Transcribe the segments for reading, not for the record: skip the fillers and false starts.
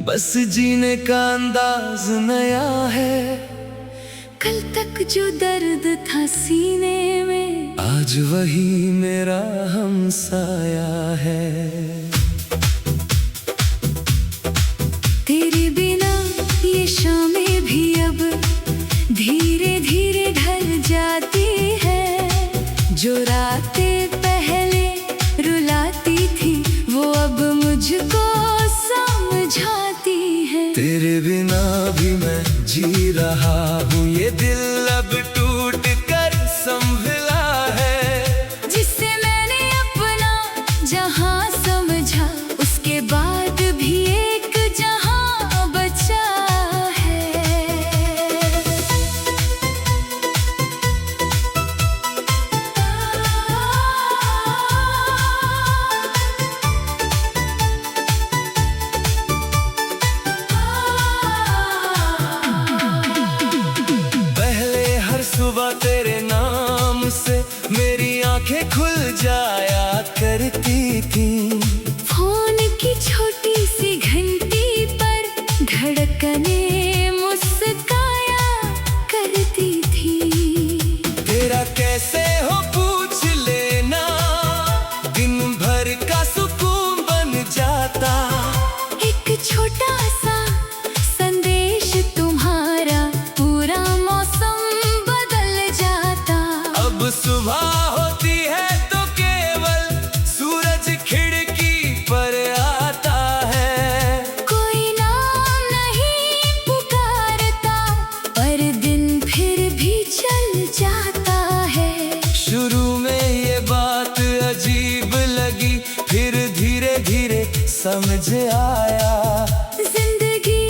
बस जीने का अंदाज नया है। कल तक जो दर्द था सीने में, आज वही मेरा हमसाया है। तेरे बिना ये शामें भी अब धीरे धीरे ढल जाती है। जो रातें पहले रुलाती थी वो अब मुझको समझाती है। तेरे बिना भी मैं जी रहा हूँ, ये दिल अब टूट कर संभला है। जिससे मैंने अपना जहां समझा, उसके बाद भी एक जहां बचा है। सुबह तेरे नाम से मेरी आंखें खुल जाया करती थी। फोन की छोटी सी घंटी पर धड़कने मुस्काया करती थी। तेरा कैसे हो पूछ लेना, दिन भर का सुकून बन जाता। एक छोटा सा संदेश तुम्हारा पूरा मौसम सुबह होती है तो केवल सूरज खिड़की पर आता है। कोई नाम नहीं पुकारता, पर दिन फिर भी चल जाता है। शुरू में ये बात अजीब लगी, फिर धीरे धीरे समझ आया। जिंदगी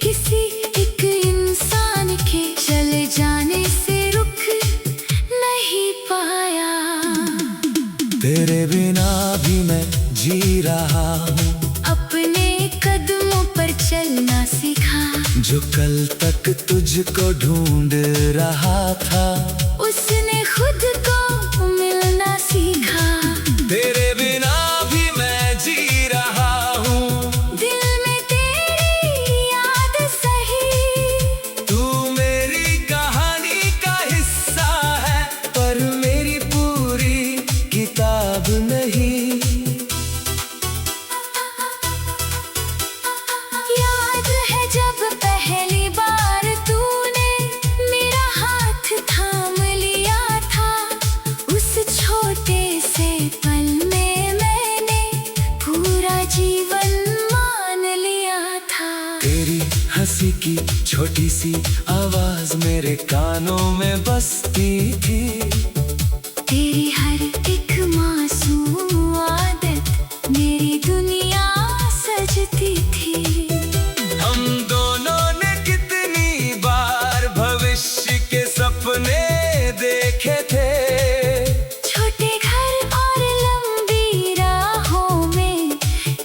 किसी एक इंसान के चले जाने से तेरे बिना भी मैं जी रहा हूँ, अपने कदमों पर चलना सीखा। जो कल तक तुझको ढूंढ रहा था, उसने खुद को मिलना सीखा। तेरे बिना भी मैं जी रहा हूँ, दिल में तेरी याद सही। तू मेरी कहानी का हिस्सा है, पर मेरी पूरी किताब नहीं। याद है जब पहली बार तूने मेरा हाथ थाम लिया था। उस छोटे से पल में मैंने पूरा जीवन मान लिया था। तेरी हंसी की छोटी सी आवाज मेरे कानों में बसती थी। तेरी हर एक मासूम आदत मेरी दुनिया सजती थी। हम दोनों ने कितनी बार भविष्य के सपने देखे थे। छोटे घर और लंबी राहों में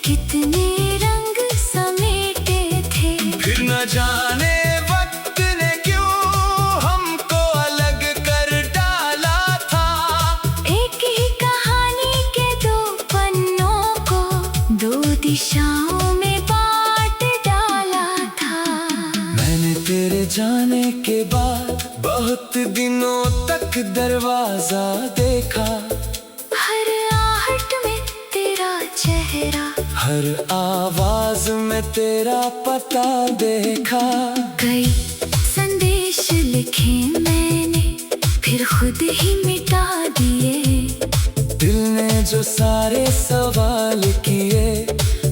कितने रंग समेटे थे। फिर न जाने वक्त ने क्यों हमको अलग कर डाला था। एक ही कहानी के दो पन्नों को दो दिशाओं में बांट डाला था। मैंने तेरे जाने के बाद बहुत दिनों तक दरवाजा देखा। हर आहट में तेरा चेहरा, हर आवाज में तेरा पता देखा। कई संदेश लिखे मैंने, फिर खुद ही मिटा दिए। दिल ने जो सारे सवाल किए,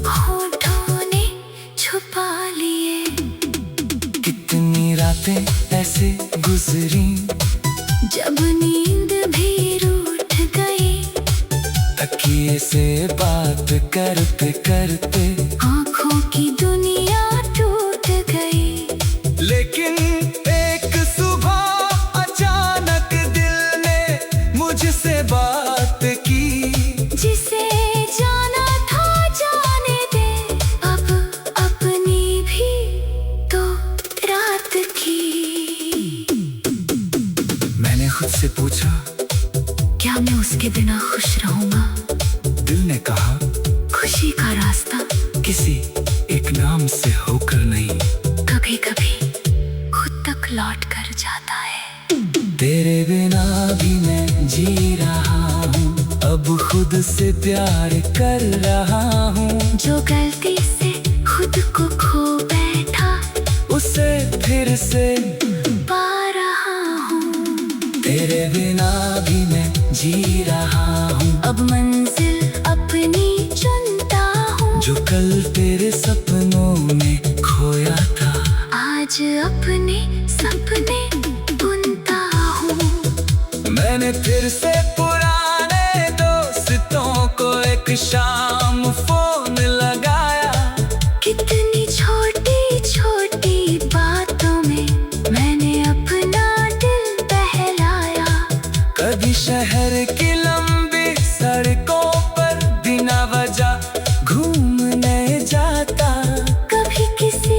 होठों ने छुपा लिए। कितनी रातें ऐसे गुजरी, जब नींद भी रूठ गई। तकिए से बात करते करते आँखों की दुनिया टूट गई। लेकिन एक सुबह अचानक दिल ने मुझसे बात की। जिसे जाना था जाने दे, अब अपनी भी तो रात की। मैंने खुद से पूछा, क्या मैं उसके बिना खुश रहूंगा? दिल ने कहा, खुशी का रास्ता किसी एक एक नाम से होकर नहीं, कभी कभी खुद तक लौट कर जाता है। तेरे बिना भी मैं जी रहा हूँ, अब खुद से प्यार कर रहा हूँ। जो गलती से खुद को खो बैठा, उसे फिर से पा रहा हूँ। तेरे बिना भी मैं जी रहा हूँ, अब मंजिल अपनी चुनता हूँ। जो कल तेरे सपनों में खोया था, आज अपने सपने बुनता हूँ। मैंने फिर से पुराने दोस्तों को एक शाम फोन लगाया। कितनी छोटी छोटी बातों में मैंने अपना दिल बहलाया। कभी शहर की लंबी सड़कों पर बिना वजह घूमने जाता, कभी किसी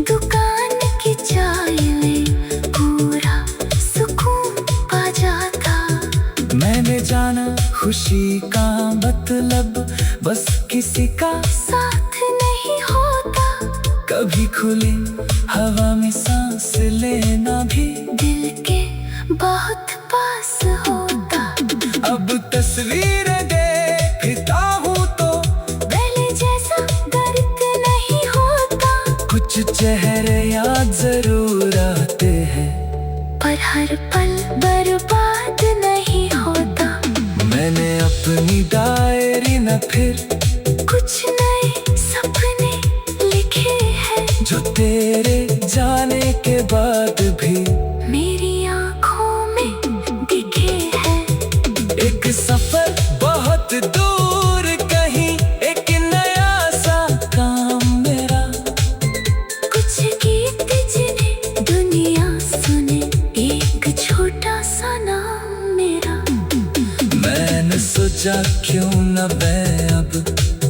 दुकान की चाय में पूरा सुकून पा जाता। मैंने जाना खुशी का मतलब बस किसी का साथ नहीं होता, कभी खुली हवा में सांस लेना भी दिल के बहुत पास होता। अब तस्वीर देखता हूँ तो पहले जैसा दर्द नहीं होता, कुछ चेहरे याद जरूर आते हैं, पर हर पल बर्बाद नहीं होता। मैंने अपनी डायरी में फिर कुछ नए सपने लिखे हैं, जो तेरे जाने के बाद भी मेरी आँखों में दिखे हैं। एक सफर बहुत दूर कहीं, एक नया सा काम मेरा, कुछ गीत जिन्हें दुनिया सुने, एक छोटा सा नाम मेरा। मैंने सोचा क्यों न मैं अब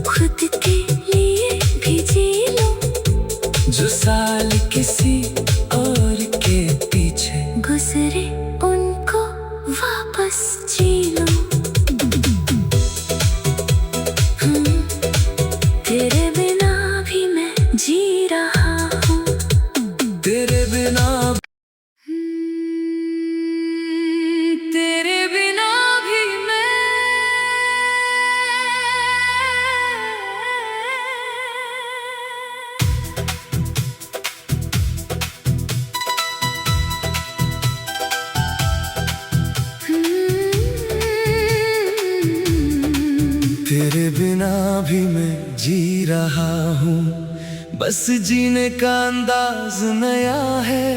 खुद के लिए भी जी लूं, जो साल किसी और के पीछे गुजरे उनको वापस जी लूं। तेरे बिना भी मैं जी रहा हूँ। तेरे बिना तेरे बिना भी मैं तेरे बिना भी मैं जी रहा हूँ, बस जीने का अंदाज नया है।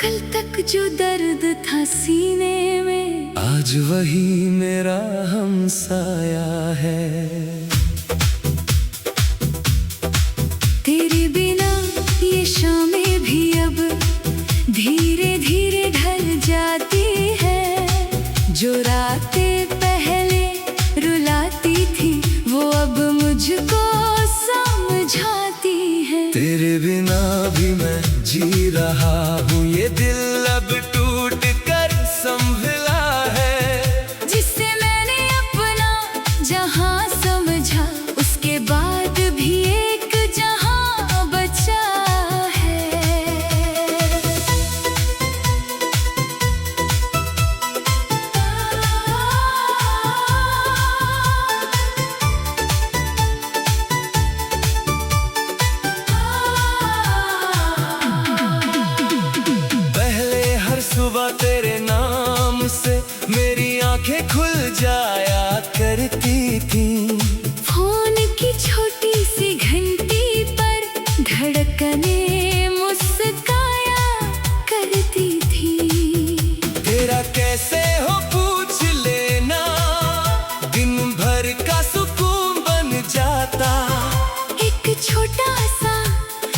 कल तक जो दर्द था सीने में, आज वही मेरा हमसाया है। तेरे बिना ये शामें भी अब धीरे धीरे ढल जाती है। जो रातें पहले रुलाती थी, वो अब मुझको समझाती है। तेरे बिना भी मैं जी रहा हूँ, ये दिल अब टूट कर संभला है। जिसे मैंने अपना जहां समझा, उसके बाद भी एक जहां बचा है। पहले हर सुबह तेरे नाम से मेरी आंखें खुल जाया करती थी। फोन की छोटी सी घंटी पर धड़कने मुस्काया करती थी। तेरा कैसे हो पूछ लेना, दिन भर का सुकून बन जाता। एक छोटा सा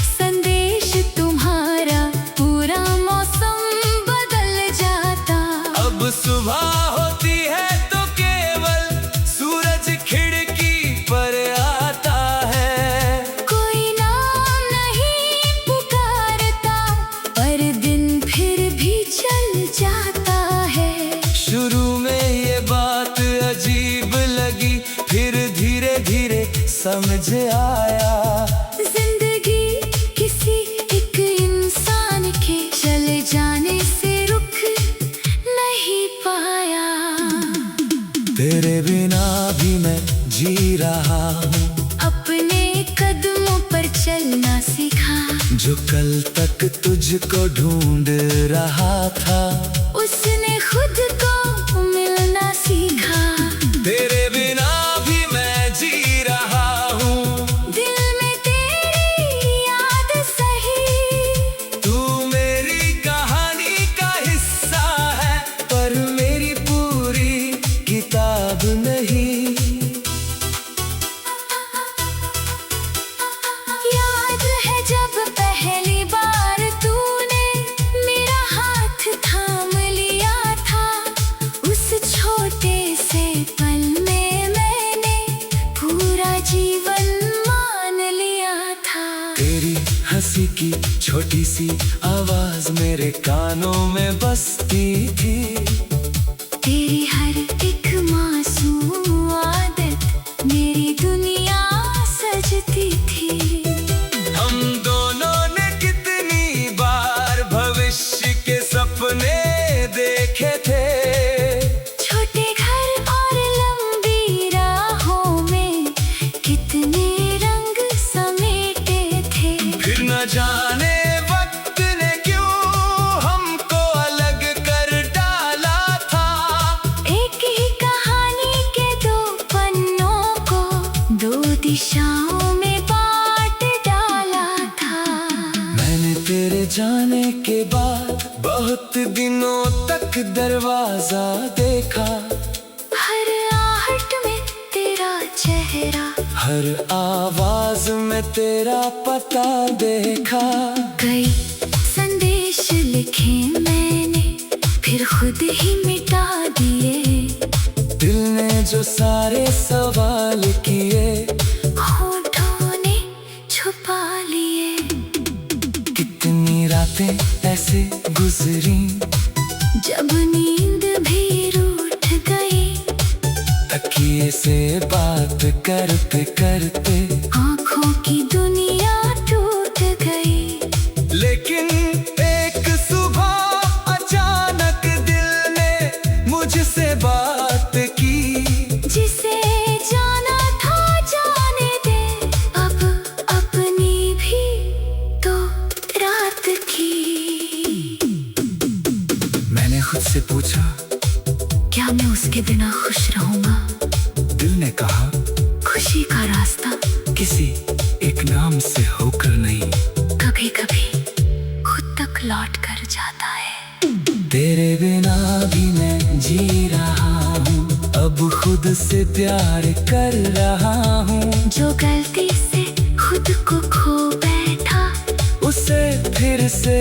संदेश तुम्हारा, पूरा मौसम बदल जाता। अब सुबह होती है तो केवल सूरज खिड़की पर आता है। कोई नाम नहीं पुकारता, पर दिन फिर भी चल जाता है। शुरू में ये बात अजीब लगी, फिर धीरे धीरे समझ आया। तक तुझको ढूंढ रहा था, उसने खुद को मिलना सीखा। तेरे बिना भी मैं जी रहा हूँ, दिल में तेरी याद सही। तू मेरी कहानी का हिस्सा है, पर मेरी पूरी किताब नहीं। याद है जब पहली बार तूने मेरा हाथ थाम लिया था, उस छोटे से पल में मैंने पूरा जीवन मान लिया था। तेरी हंसी की छोटी सी आवाज मेरे कानों में बसती थी, तेरी हर एक मासूम आदत मेरी दुनिया सजती थी। हम दोनों ने कितनी बार भविष्य के सपने देखे थे, छोटे घर और लंबी राहों में कितने रंग समेटे थे। फिर न जाने वक्त ने क्यों हमको अलग कर डाला था, एक ही कहानी के दो पन्नों को दो दिशाओं में बांट डाला था। मैंने तेरे जाने के बाद बहुत दिनों तक दरवाजा देखा, हर आहट में तेरा चेहरा, हर आवाज में तेरा पता देखा। कई संदेश लिखे मैंने फिर खुद ही मिटा दिए, दिल ने जो सारे सवाल किए होठों ने छुपा लिए। कितनी रातें ऐसे गुजरी, जब नींद भी रूठ गई, तकिए से बात करते करते आँखों की दुनिया टूट गई। लेकिन एक सुबह अचानक दिल ने मुझसे बात की, जिसे जाना था जाने दे, अब अपनी भी तो रात की। मैंने खुद से पूछा, क्या मैं उसके बिना खुश रहूंगा? दिल ने कहा, खुशी का रास्ता किसी एक नाम से होकर नहीं, कभी कभी खुद तक लौट कर जाता है। तेरे बिना भी मैं जी रहा हूँ, अब खुद से प्यार कर रहा हूँ। जो गलती से खुद को खो बैठा, उसे फिर से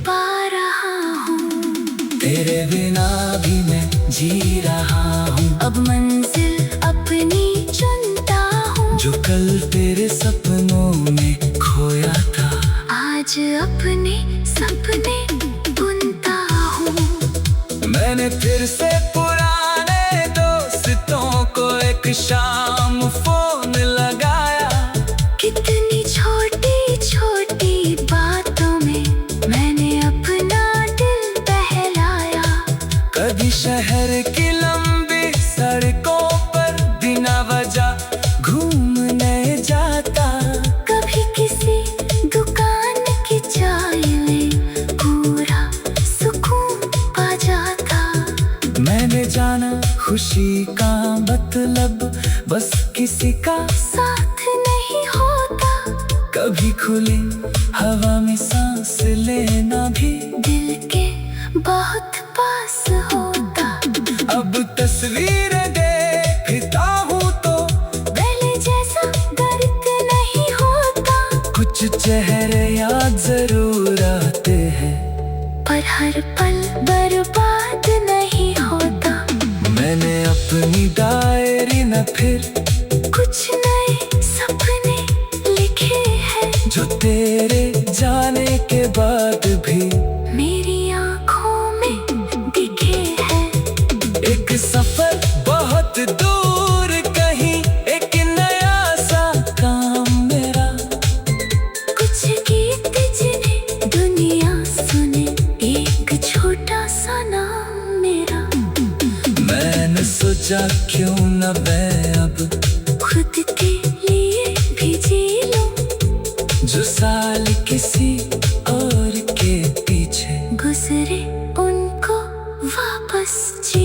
पा रहा हूँ। तेरे बिना भी मैं जी रहा हूँ, अब मंजिल अपनी चुनता हूँ। जो कल तेरे सपनों में खोया था, आज अपने सपने बुनता हूँ। मैंने फिर से पुराने दोस्तों को एक शाम फोन लगाया, कितनी छोटी छोटी बातों में मैंने अपना दिल बहलाया। कभी शहर की लंबी सड़कों पर बिना वजह घूमने जाता, कभी किसी दुकान की चाय में पूरा सुकून पा जाता। मैंने जाना खुशी का मतलब बस किसी का साथ नहीं होता, कभी खुली हवा में सांस लेना भी दिल के बहुत पास होता। अब तस्वीर देखता हूँ तो पहले जैसा दर्द नहीं होता, कुछ चेहरे याद जरूर आते हैं, पर हर पल बर्बाद नहीं होता। मैंने अपनी डायरी में फिर कुछ नए सपने लिखे हैं, जो तेरे जाने के बाद भी मेरी आँखों में दिखे हैं। एक सफर बहुत दूर कहीं, एक नया सा काम मेरा, कुछ गीत जिन्हें दुनिया सुने, एक छोटा सा नाम मेरा। मैंने सोचा क्यों न मैं अब खुद के लिए भी जी लूं, जो साल किसी और गुजरे उनको वापस जी